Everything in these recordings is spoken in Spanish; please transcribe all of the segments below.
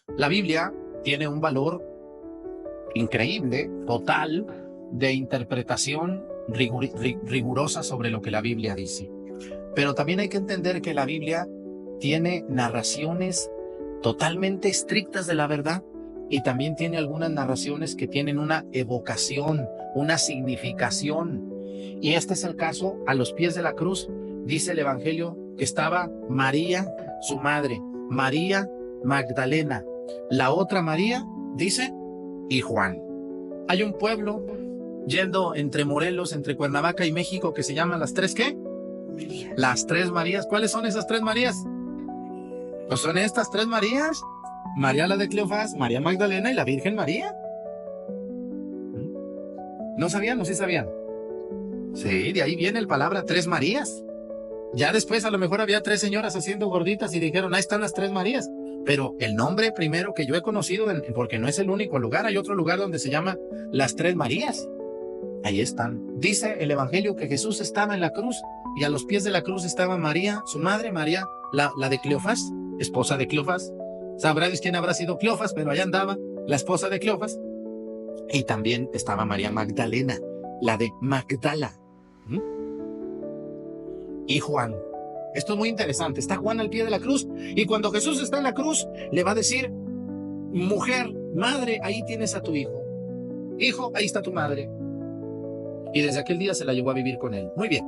La Biblia tiene un valor increíble, total, de interpretación rigurosa sobre lo que la Biblia dice. Pero también hay que entender que la Biblia tiene narraciones totalmente estrictas de la verdad y también tiene algunas narraciones que tienen una evocación, una significación. Y este es el caso. A los pies de la cruz dice el Evangelio que estaba María, su madre, María Magdalena, la otra María, dice, y Juan. Hay un pueblo yendo entre Morelos, entre Cuernavaca y México, que se llama las tres, ¿qué? Las tres Marías. ¿Cuáles son esas tres Marías? Pues son estas tres Marías: María la de Cleofás, María Magdalena y la Virgen María. ¿No sabían o sí sabían? Sí, de ahí viene la palabra tres Marías. Ya después a lo mejor había tres señoras haciendo gorditas y dijeron, ahí están las tres Marías. Pero el nombre primero que yo he conocido, porque no es el único lugar, hay otro lugar donde se llama las tres Marías. Ahí están. Dice el Evangelio que Jesús estaba en la cruz y a los pies de la cruz estaba María, su madre, María, la de Cleofás, esposa de Cleofás. Sabrá Dios quién habrá sido Cleofás, pero allá andaba la esposa de Cleofás. Y también estaba María Magdalena, la de Magdala. ¿Mm? Y Juan. Esto es muy interesante. Está Juan al pie de la cruz y cuando Jesús está en la cruz, le va a decir, mujer, madre, ahí tienes a tu hijo. Hijo, ahí está tu madre. Y desde aquel día se la llevó a vivir con él. Muy bien.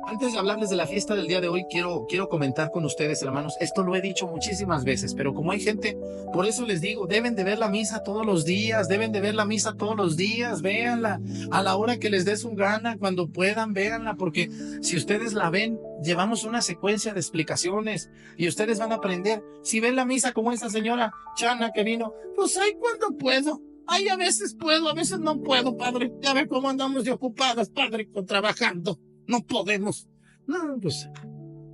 Antes de hablarles de la fiesta del día de hoy, quiero comentar con ustedes, hermanos. Esto lo he dicho muchísimas veces, pero como hay gente, por eso les digo, deben de ver la misa todos los días, véanla a la hora que les dé su gana, cuando puedan, véanla, porque si ustedes la ven, llevamos una secuencia de explicaciones y ustedes van a aprender. Si ven la misa como esa señora Chana que vino, pues ay, cuando puedo. Ay, a veces puedo, a veces no puedo, padre. Ya ve cómo andamos de ocupadas, padre, trabajando. No podemos. No, pues,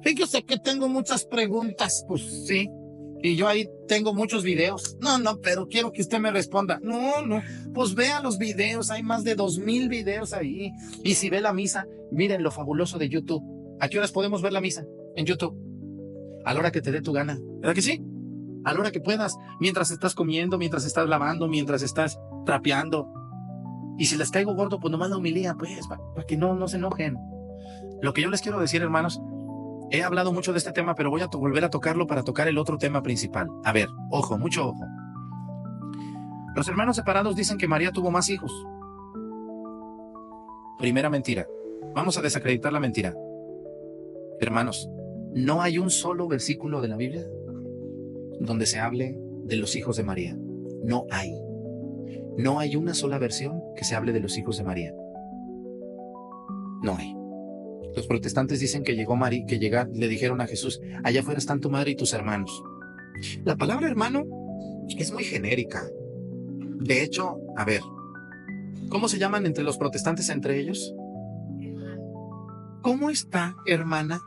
fíjese que tengo muchas preguntas, pues sí. Y yo ahí tengo muchos videos. No, pero quiero que usted me responda. No, pues vea los videos, hay más de 2,000 videos ahí. Y si ve la misa, miren lo fabuloso de YouTube. ¿A qué horas podemos ver la misa? En YouTube. A la hora que te dé tu gana. ¿Verdad que sí? A la hora que puedas, mientras estás comiendo, mientras estás lavando, mientras estás trapeando. Y si les caigo gordo, pues nomás la homilía, pues, para que no se enojen. Lo que yo les quiero decir, hermanos, he hablado mucho de este tema, pero voy a volver a tocarlo para tocar el otro tema principal. A ver, ojo, mucho ojo. Los hermanos separados dicen que María tuvo más hijos. Primera mentira. Vamos a desacreditar la mentira. Hermanos, no hay un solo versículo de la Biblia donde se hable de los hijos de María. No hay. No hay una sola versión que se hable de los hijos de María. No hay. Los protestantes dicen que llegó María, le dijeron a Jesús, allá afuera están tu madre y tus hermanos. La palabra hermano es muy genérica. De hecho, a ver, ¿cómo se llaman entre los protestantes entre ellos? ¿Cómo está, hermana?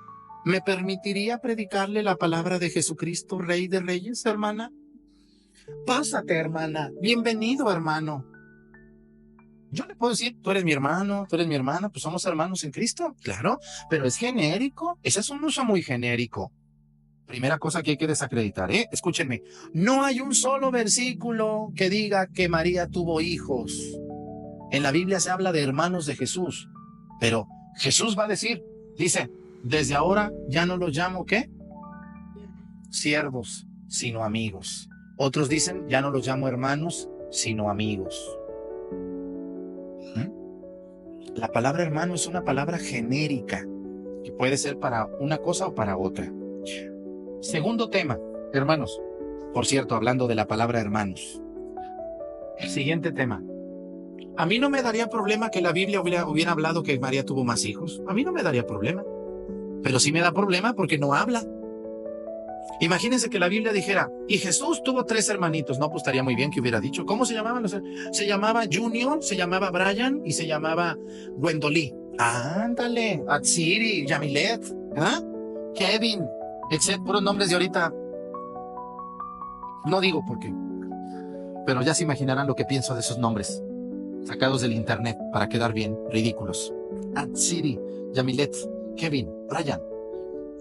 ¿Me permitiría predicarle la palabra de Jesucristo, Rey de Reyes, hermana? Pásate, hermana. Bienvenido, hermano. Yo le puedo decir, tú eres mi hermano, tú eres mi hermana, pues somos hermanos en Cristo, claro, pero es genérico. Ese es un uso muy genérico. Primera cosa que hay que desacreditar, escúchenme, no hay un solo versículo que diga que María tuvo hijos. En la Biblia se habla de hermanos de Jesús, pero Jesús va a decir, dice, desde ahora ya no los llamo, ¿qué? Siervos, sino amigos. Otros dicen, ya no los llamo hermanos, sino amigos. La palabra hermano es una palabra genérica, que puede ser para una cosa o para otra. Segundo tema, hermanos. Por cierto, hablando de la palabra hermanos. El siguiente tema. A mí no me daría problema que la Biblia hubiera hablado que María tuvo más hijos. A mí no me daría problema. Pero sí me da problema porque no habla. Imagínense que la Biblia dijera, y Jesús tuvo 3 hermanitos. No, pues estaría muy bien que hubiera dicho. ¿Cómo se llamaban? Se llamaba Junior, se llamaba Brian y se llamaba Gwendolyn. Ándale, Atsiri, Yamilet, Kevin, etcétera, puros nombres de ahorita. No digo por qué, pero ya se imaginarán lo que pienso de esos nombres, sacados del internet para quedar bien, ridículos. Atsiri, Yamilet, Kevin, Brian,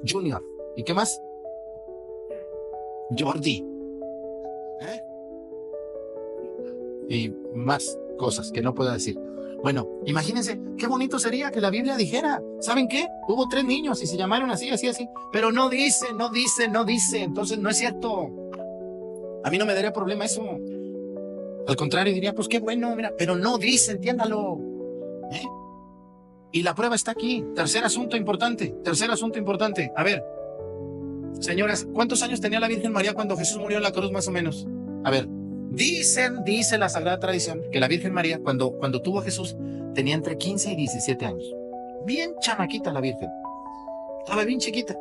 Junior, ¿y qué más? Jordi. ¿Eh? Y más cosas que no puedo decir. Bueno, imagínense, qué bonito sería que la Biblia dijera, ¿saben qué? Hubo 3 niños y se llamaron así, así, así. Pero no dice, no dice, no dice. Entonces no es cierto. A mí no me daría problema eso. Al contrario, diría, pues qué bueno, mira, pero no dice, entiéndalo. ¿Eh? Y la prueba está aquí. Tercer asunto importante. A ver, señoras, ¿cuántos años tenía la Virgen María cuando Jesús murió en la cruz más o menos? A ver, dice la Sagrada Tradición que la Virgen María cuando tuvo a Jesús tenía entre 15 y 17 años. Bien chamaquita la Virgen. Estaba bien chiquita.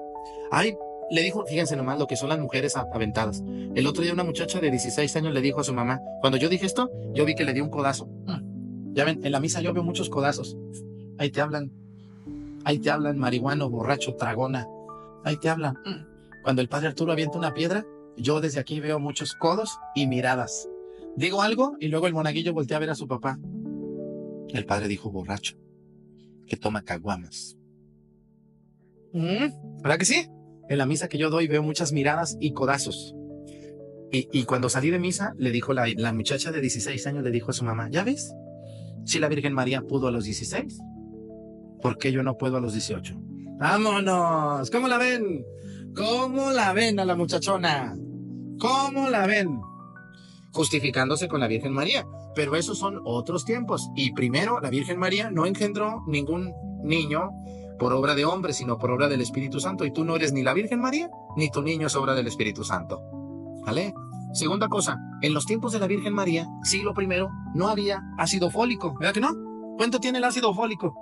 Ay, le dijo, fíjense nomás lo que son las mujeres aventadas. El otro día una muchacha de 16 años le dijo a su mamá, cuando yo dije esto, yo vi que le dio un codazo. Ya ven, en la misa yo veo muchos codazos. Ahí te hablan, marihuano, borracho, tragona. Ahí te hablan. Cuando el padre Arturo avienta una piedra, yo desde aquí veo muchos codos y miradas. Digo algo y luego el monaguillo voltea a ver a su papá. El padre dijo borracho, que toma caguamas. ¿Verdad que sí? En la misa que yo doy veo muchas miradas y codazos. Y cuando salí de misa, le dijo la muchacha de 16 años, le dijo a su mamá, ¿ya ves? Si la Virgen María pudo a los 16, ¿por qué yo no puedo a los 18? ¡Vámonos! ¿Cómo la ven? ¿Cómo la ven a la muchachona? ¿Cómo la ven? Justificándose con la Virgen María. Pero esos son otros tiempos. Y primero, la Virgen María no engendró ningún niño por obra de hombre, sino por obra del Espíritu Santo. Y tú no eres ni la Virgen María, ni tu niño es obra del Espíritu Santo. ¿Vale? Segunda cosa, en los tiempos de la Virgen María, siglo I, no había ácido fólico. ¿Verdad que no? ¿Cuánto tiene el ácido fólico?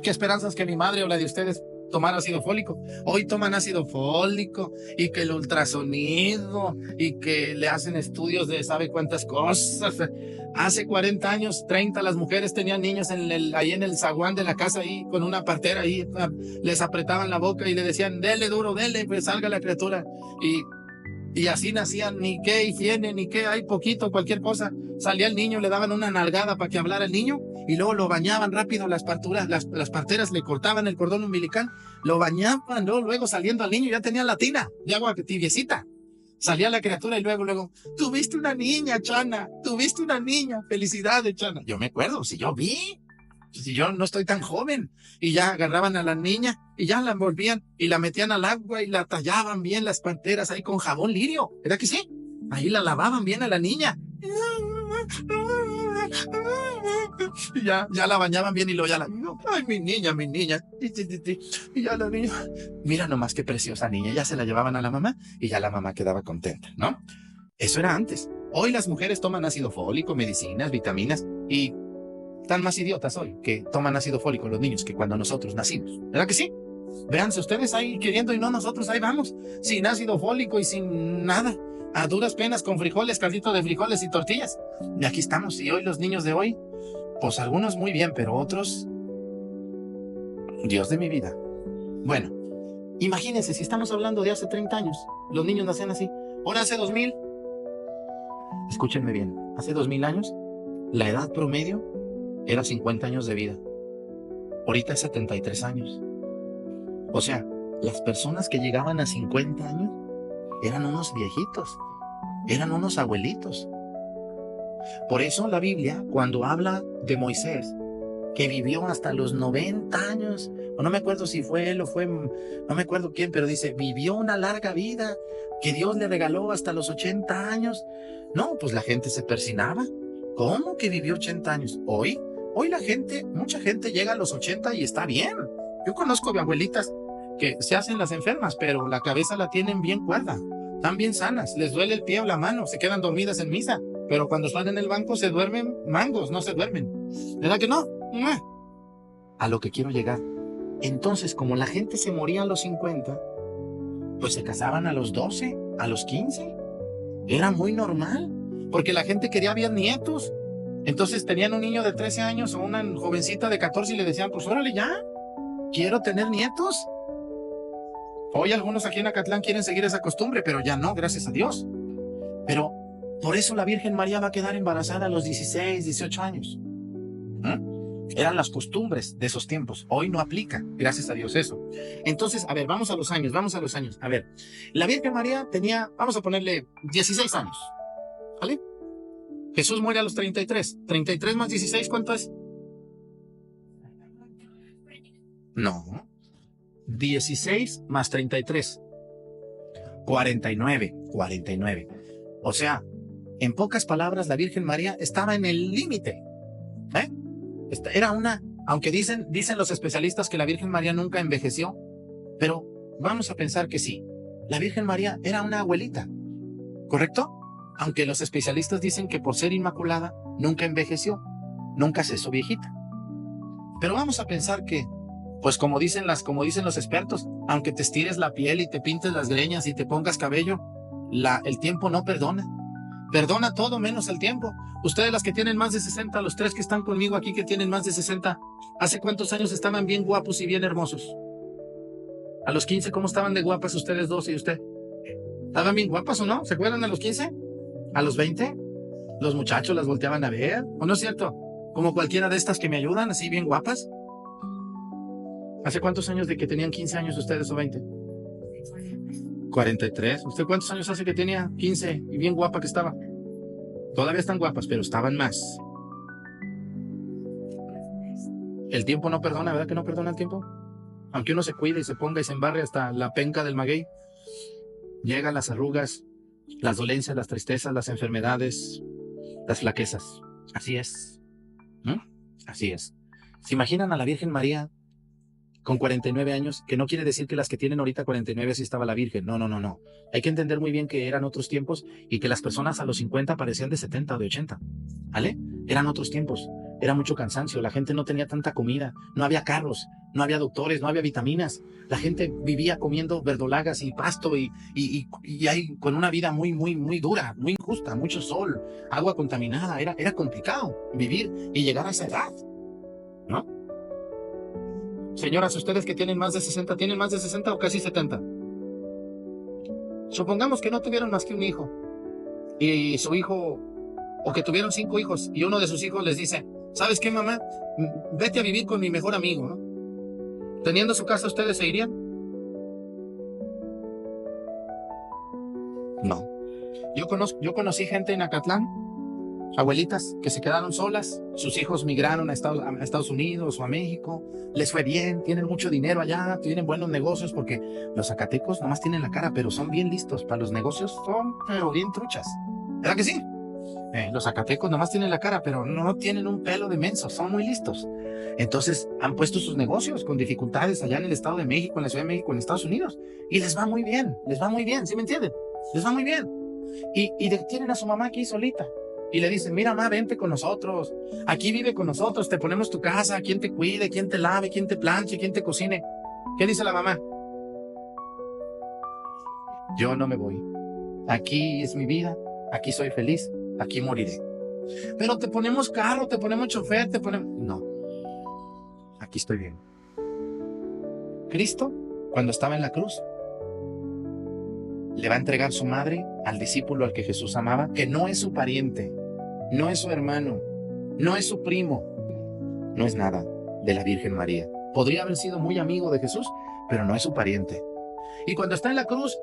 ¿Qué esperanzas que mi madre o la de ustedes tomar ácido fólico? Hoy toman ácido fólico y que el ultrasonido y que le hacen estudios de sabe cuántas cosas. Hace 40 años, 30, las mujeres tenían niños ahí en el zaguán de la casa, ahí con una partera ahí, les apretaban la boca y le decían, dele duro, dele, pues salga la criatura. Y así nacían, ni qué higiene, ni qué, hay poquito, cualquier cosa. Salía el niño, le daban una nalgada para que hablara el niño y luego lo bañaban rápido las parteras le cortaban el cordón umbilical, lo bañaban, luego saliendo al niño ya tenía la tina de agua tibiecita. Salía la criatura y luego, tuviste una niña, Chana, tuviste una niña, felicidades, Chana. Yo me acuerdo, si yo vi, si yo no estoy tan joven, y ya agarraban a la niña y ya la envolvían y la metían al agua y la tallaban bien las parteras ahí con jabón lirio, ¿verdad que sí? Ahí la lavaban bien a la niña. Y ya la bañaban bien y luego ya la, ay, mi niña. Y ya la niña, mira nomás qué preciosa niña, ya se la llevaban a la mamá y ya la mamá quedaba contenta, ¿no? Eso era antes. Hoy las mujeres toman ácido fólico, medicinas, vitaminas y están más idiotas hoy que toman ácido fólico los niños que cuando nosotros nacimos. ¿Verdad que sí? Véanse ustedes ahí queriendo y no nosotros ahí vamos, sin ácido fólico y sin nada. A duras penas con frijoles, caldito de frijoles y tortillas. Y aquí estamos. Y hoy los niños de hoy, pues algunos muy bien, pero otros, Dios de mi vida. Bueno, imagínense si estamos hablando de hace 30 años. Los niños nacían así. Ahora hace 2000. Escúchenme bien. Hace 2000 años, la edad promedio era 50 años de vida. Ahorita es 73 años. O sea, las personas que llegaban a 50 años eran unos viejitos, eran unos abuelitos. Por eso la Biblia, cuando habla de Moisés, que vivió hasta los 90 años, o no me acuerdo si fue él o fue, no me acuerdo quién, pero dice, vivió una larga vida, que Dios le regaló hasta los 80 años. No, pues la gente se persinaba. ¿Cómo que vivió 80 años? Hoy la gente, mucha gente llega a los 80 y está bien. Yo conozco de abuelitas que se hacen las enfermas, pero la cabeza la tienen bien cuerda, están bien sanas, les duele el pie o la mano, se quedan dormidas en misa, pero cuando están en el banco se duermen mangos, no se duermen. ¿Verdad que no? A lo que quiero llegar. Entonces, como la gente se moría a los 50, pues se casaban a los 12, a los 15. Era muy normal, porque la gente quería ver nietos. Entonces tenían un niño de 13 años o una jovencita de 14 y le decían, pues órale ya, quiero tener nietos. Hoy algunos aquí en Acatlán quieren seguir esa costumbre, pero ya no, gracias a Dios. Pero por eso la Virgen María va a quedar embarazada a los 16, 18 años. Eran las costumbres de esos tiempos. Hoy no aplica, gracias a Dios eso. Entonces, a ver, vamos a los años. A ver, la Virgen María tenía, vamos a ponerle 16 años, ¿vale? Jesús muere a los 33. 33 más 16, ¿cuánto es? No. 16 más 33. 49. O sea, en pocas palabras, la Virgen María estaba en el límite. Era aunque dicen los especialistas que la Virgen María nunca envejeció, pero vamos a pensar que sí. La Virgen María era una abuelita, ¿correcto? Aunque los especialistas dicen que por ser inmaculada nunca envejeció, nunca se hizo viejita. Pero vamos a pensar que, pues como dicen los expertos, aunque te estires la piel y te pintes las greñas y te pongas cabello, el tiempo no perdona. Perdona todo menos el tiempo. Ustedes las que tienen más de 60, los 3 que están conmigo aquí que tienen más de 60, ¿hace cuántos años estaban bien guapos y bien hermosos? A los 15, ¿cómo estaban de guapas ustedes dos y usted? ¿Estaban bien guapas o no? ¿Se acuerdan a los 15? ¿A los 20? Los muchachos las volteaban a ver, ¿o no es cierto? Como cualquiera de estas que me ayudan, así bien guapas. ¿Hace cuántos años de que tenían 15 años ustedes o 20? 43. ¿Usted cuántos años hace que tenía 15 y bien guapa que estaba? Todavía están guapas, pero estaban más. El tiempo no perdona, ¿verdad que no perdona el tiempo? Aunque uno se cuide y se ponga y se embarre hasta la penca del maguey, llegan las arrugas, las dolencias, las tristezas, las enfermedades, las flaquezas. Así es. Así es. ¿Se imaginan a la Virgen María con 49 años? Que no quiere decir que las que tienen ahorita 49 así estaba la Virgen. No. Hay que entender muy bien que eran otros tiempos y que las personas a los 50 parecían de 70 o de 80. ¿Vale? Eran otros tiempos. Era mucho cansancio. La gente no tenía tanta comida. No había carros. No había doctores. No había vitaminas. La gente vivía comiendo verdolagas y pasto y ahí con una vida muy dura, muy injusta, mucho sol, agua contaminada. Era complicado vivir y llegar a esa edad, ¿no? Señoras, ustedes que tienen más de 60, ¿tienen más de 60 o casi 70? Supongamos que no tuvieron más que un hijo y su hijo, o que tuvieron 5 hijos y uno de sus hijos les dice, ¿sabes qué, mamá? Vete a vivir con mi mejor amigo, ¿no? Teniendo su casa, ¿ustedes se irían? No. Yo conocí gente en Acatlán, abuelitas que se quedaron solas, sus hijos migraron a Estados Unidos o a México, les fue bien, tienen mucho dinero allá, tienen buenos negocios, porque los zacatecos nomás tienen la cara, pero son bien listos para los negocios, son pero bien truchas, ¿verdad que sí? Los zacatecos nomás tienen la cara, pero no tienen un pelo de mensos, son muy listos. Entonces han puesto sus negocios con dificultades allá en el Estado de México, en la Ciudad de México, en Estados Unidos, y les va muy bien, ¿sí me entienden? Les va muy bien. Y tienen a su mamá aquí solita. Y le dicen, mira, mamá, vente con nosotros. Aquí vive con nosotros, te ponemos tu casa, quien te cuide, quien te lave, quien te planche, quien te cocine. ¿Qué dice la mamá? Yo no me voy. Aquí es mi vida, aquí soy feliz, aquí moriré. Pero te ponemos carro, te ponemos chofer, No, aquí estoy bien. Cristo, cuando estaba en la cruz, le va a entregar su madre al discípulo al que Jesús amaba, que no es su pariente, no es su hermano, no es su primo, no es nada de la Virgen María. Podría haber sido muy amigo de Jesús, pero no es su pariente. Y cuando está en la cruz,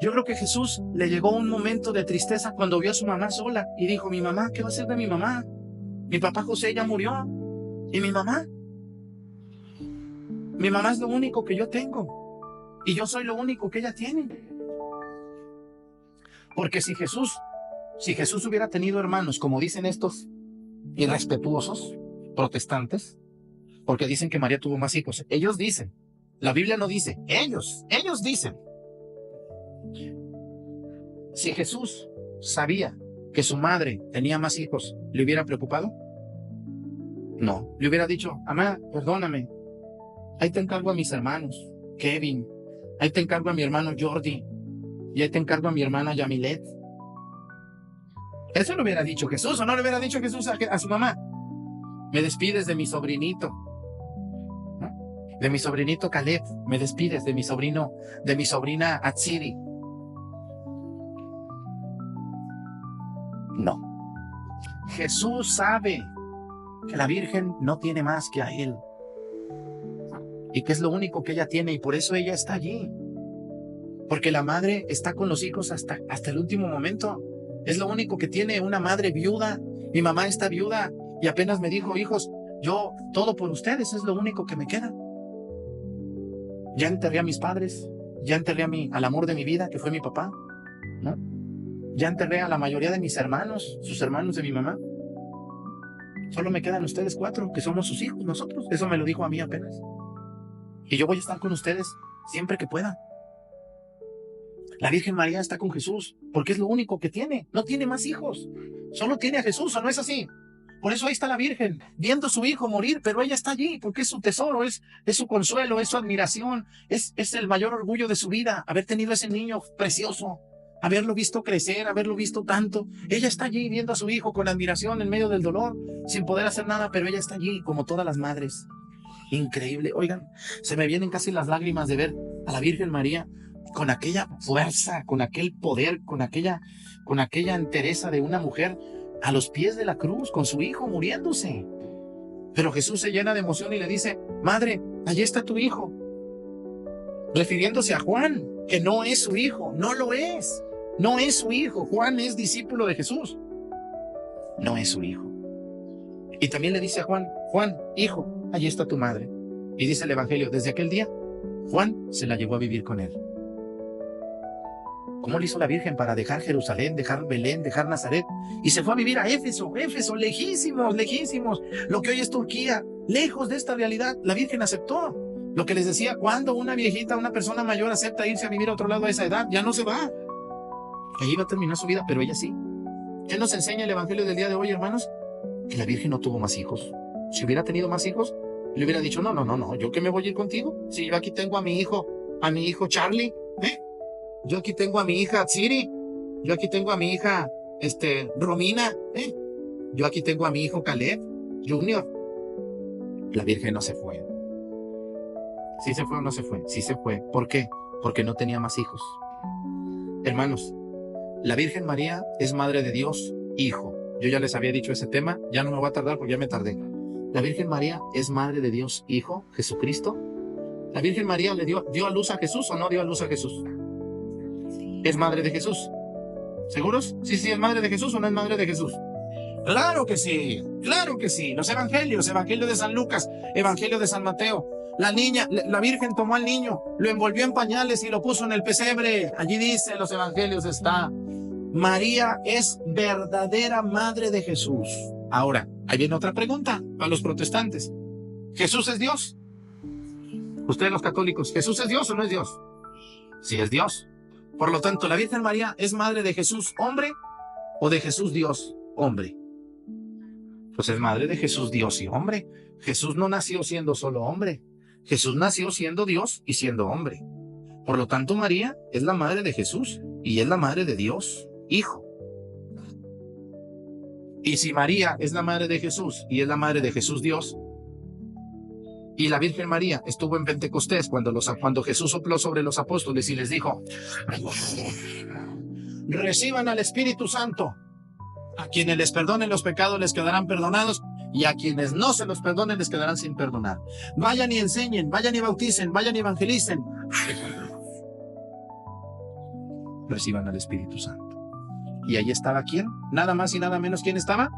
yo creo que Jesús le llegó un momento de tristeza cuando vio a su mamá sola y dijo, mi mamá, ¿qué va a hacer de mi mamá? Mi papá José ya murió. ¿Y mi mamá? Mi mamá es lo único que yo tengo. Y yo soy lo único que ella tiene. Porque si Jesús hubiera tenido hermanos, como dicen estos irrespetuosos protestantes, porque dicen que María tuvo más hijos, ellos dicen, la Biblia no dice, ellos dicen. Si Jesús sabía que su madre tenía más hijos, ¿le hubiera preocupado? No, le hubiera dicho, mamá, perdóname, ahí te encargo a mis hermanos, Kevin, ahí te encargo a mi hermano Jordi, y ahí te encargo a mi hermana Yamilet. Eso lo hubiera dicho Jesús, ¿o no le hubiera dicho Jesús a su mamá? Me despides de mi sobrinito, ¿no? De mi sobrinito Caleb, me despides de mi sobrina Atsiri. No. Jesús sabe que la Virgen no tiene más que a Él. Y que es lo único que ella tiene, y por eso ella está allí. Porque la madre está con los hijos hasta el último momento. Es lo único que tiene una madre viuda. Mi mamá está viuda y apenas me dijo, hijos, yo todo por ustedes, es lo único que me queda. Ya enterré a mis padres, ya enterré al amor de mi vida, que fue mi papá, ¿no? Ya enterré a la mayoría de mis hermanos, sus hermanos de mi mamá. Solo me quedan ustedes 4, que somos sus hijos, nosotros. Eso me lo dijo a mí apenas. Y yo voy a estar con ustedes siempre que pueda. La Virgen María está con Jesús, porque es lo único que tiene. No tiene más hijos. Solo tiene a Jesús, ¿o no es así? Por eso ahí está la Virgen, viendo a su hijo morir, pero ella está allí, porque es su tesoro, es su consuelo, es su admiración, es el mayor orgullo de su vida, haber tenido ese niño precioso, haberlo visto crecer, haberlo visto tanto. Ella está allí viendo a su hijo con admiración en medio del dolor, sin poder hacer nada, pero ella está allí, como todas las madres. Increíble. Oigan, se me vienen casi las lágrimas de ver a la Virgen María con aquella fuerza, con aquel poder, con aquella entereza de una mujer a los pies de la cruz, con su hijo muriéndose. Pero Jesús se llena de emoción y le dice, madre, allí está tu hijo. Refiriéndose a Juan, que no es su hijo, no lo es. No es su hijo. Juan es discípulo de Jesús. No es su hijo. Y también le dice a Juan, Juan, hijo, allí está tu madre. Y dice el Evangelio, desde aquel día, Juan se la llevó a vivir con él. ¿Cómo lo hizo la Virgen para dejar Jerusalén, dejar Belén, dejar Nazaret? Y se fue a vivir a Éfeso, lejísimos, lejísimos. Lo que hoy es Turquía, lejos de esta realidad, la Virgen aceptó. Lo que les decía, cuando una viejita, una persona mayor acepta irse a vivir a otro lado a esa edad, ya no se va. Allí va a terminar su vida, pero ella sí. ¿Qué nos enseña el Evangelio del día de hoy, hermanos? Que la Virgen no tuvo más hijos. Si hubiera tenido más hijos, le hubiera dicho, no, ¿yo qué me voy a ir contigo? Si yo aquí tengo a mi hijo Charlie, yo aquí tengo a mi hija Siri, yo aquí tengo a mi hija, Romina, yo aquí tengo a mi hijo Caleb Junior. La Virgen no se fue. ¿Sí se fue o no se fue? Sí se fue. ¿Por qué? Porque no tenía más hijos. Hermanos, la Virgen María es Madre de Dios, Hijo. Yo ya les había dicho ese tema, ya no me voy a tardar porque ya me tardé. La Virgen María es Madre de Dios, Hijo, Jesucristo. ¿La Virgen María le dio a luz a Jesús o no dio a luz a Jesús? ¿Es Madre de Jesús? ¿Seguros? Sí, ¿es Madre de Jesús o no es Madre de Jesús? Claro que sí, claro que sí. Los evangelios, Evangelio de San Lucas, Evangelio de San Mateo. La Virgen tomó al niño, lo envolvió en pañales y lo puso en el pesebre. Allí dice, en los evangelios está, María es verdadera Madre de Jesús. Ahora, ahí viene otra pregunta para los protestantes. ¿Jesús es Dios? Ustedes los católicos, ¿Jesús es Dios o no es Dios? Sí es Dios. Por lo tanto, ¿la Virgen María es Madre de Jesús hombre o de Jesús Dios hombre? Pues es Madre de Jesús Dios y hombre. Jesús no nació siendo solo hombre. Jesús nació siendo Dios y siendo hombre. Por lo tanto, María es la Madre de Jesús y es la Madre de Dios, Hijo. Y si María es la Madre de Jesús y es la Madre de Jesús Dios, y la Virgen María estuvo en Pentecostés cuando Jesús sopló sobre los apóstoles y les dijo, reciban al Espíritu Santo. A quienes les perdonen los pecados les quedarán perdonados, y a quienes no se los perdonen les quedarán sin perdonar. Vayan y enseñen, vayan y bauticen, vayan y evangelicen. Reciban al Espíritu Santo. Y ahí estaba ¿quién? Nada más y nada menos. ¿Quién estaba?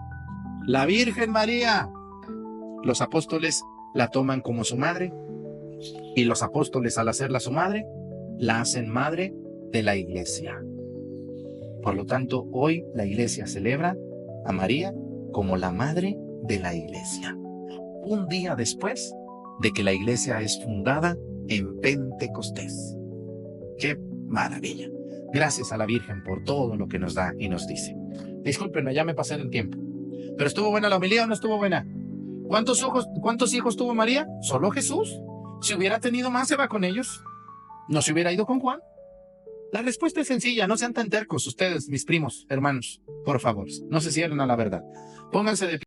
La Virgen María. Los apóstoles la toman como su madre, y los apóstoles, al hacerla su madre, la hacen madre de la Iglesia. Por lo tanto, hoy la Iglesia celebra a María como la madre de la Iglesia. Un día después de que la Iglesia es fundada en Pentecostés. ¡Qué maravilla! Gracias a la Virgen por todo lo que nos da y nos dice. Discúlpenme, ya me pasé del tiempo. ¿Pero estuvo buena la homilía o no estuvo buena? ¿Cuántos hijos tuvo María? Solo Jesús. Si hubiera tenido más, se va con ellos. ¿No se hubiera ido con Juan? La respuesta es sencilla, no sean tan tercos ustedes, mis primos, hermanos. Por favor, no se cierren a la verdad. Pónganse de pie.